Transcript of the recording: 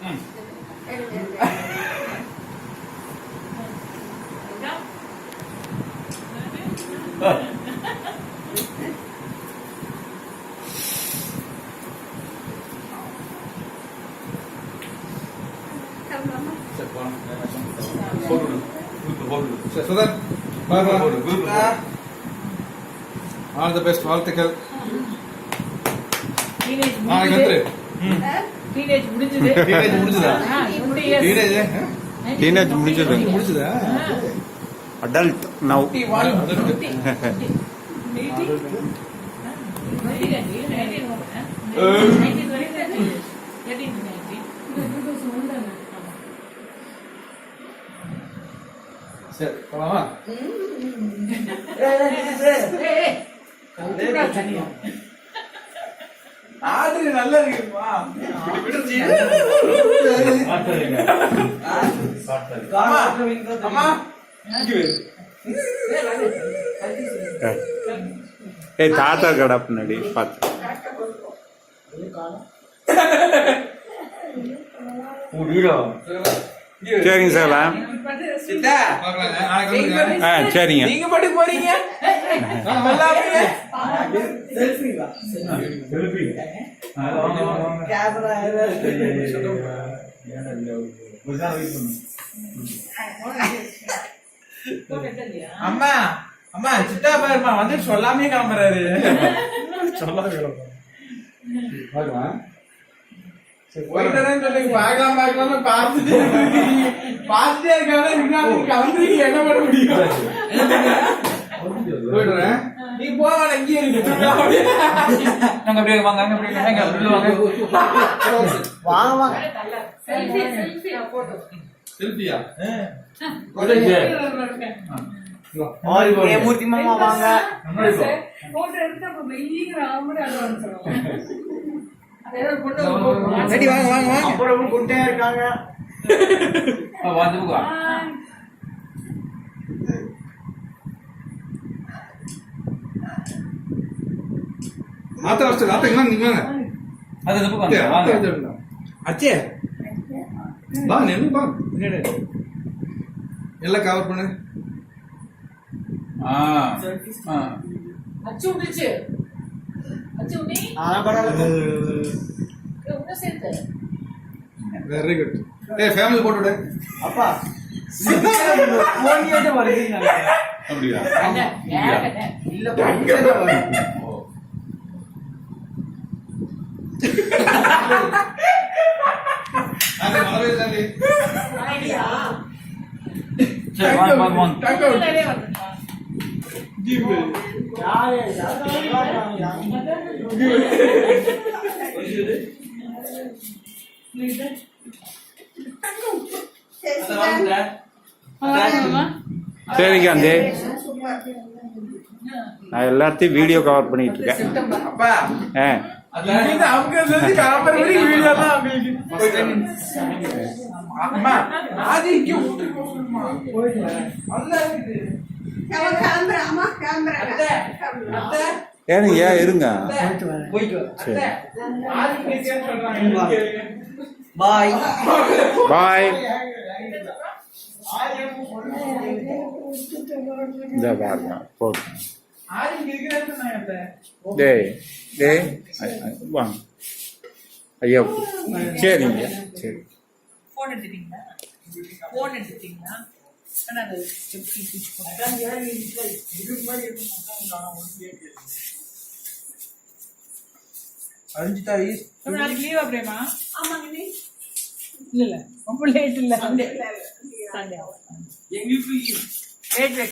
All the best, வாழ்த்துக்கள். Teenage முடிஞ்சது. Teenage முடிஞ்சதா? அடல்ட் நவ. சரி, போலாமா? ஆடு நல்லா இருக்குப்பா. ஏய் தாத்தா கடை பின்னாடி பார்த்து. சரிங்க சார். சரிங்க. நீங்க மட்டும் போறீங்க. அம்மா அம்மா சித்தா பாருமா வந்து சொல்லாமே கிளம்புறாரு. சொல்லாம கிளம்புறான். சொல்லி பார்க்கலாம் பார்க்கலாம் பார்த்துட்டே இருக்காங்க. கிளம்புறீங்க, என்ன பண்ண முடியும்? போயிடுறேன். நீ போவாங்க, இங்கே இருக்கு. அப்படியே வாங்க, வாங்க. செல்ஃபியா? மூர்த்தி மாமா வாங்க. சரி வாங்க வாங்க வாங்க. அப்புறம் குட்டே இருக்காங்க. வாங்க. ஆத்த வச்சு ஆத்தங்க நீங்க வாங்க. அது தப்பு வாங்க. வாங்க. அச்சே. வா நெல்லு வா. என்னடா? எல்லாம் கவர் பண்ணு. அச்சு உடிச்சு. அச்சு உடி. பரவாயில்லை. உன்ன சேர்த்து. Very good. ஏய் ஃபேமிலி போட்டோ விடு. அப்பா. போனியோட வருவீங்க. அப்படியா? இல்ல பக்கத்துல வரும். அது மறவே தானே. ஐடியா. சரி வாங்க. நிறைய வந்துடா. ஜீபே. யாரே சரிங்க. அந்த நான் எல்லாத்தையும் வீடியோ கவர் பண்ணிட்டு இருக்கேன். அப்பா ஏனுங்க இருங்க. பாய் பாய். இந்த பாருங்க போட்டு. டேய் டேய் வாங்க ஐயா. சரிங்க சரி. போன் எடுத்துட்டீங்களா? போன் எடுத்துட்டீங்களா? நாளைக்கு லீவா பிரேமா? இல்ல ரொம்ப லேட் இல்ல. சண்டே எங்களுக்கு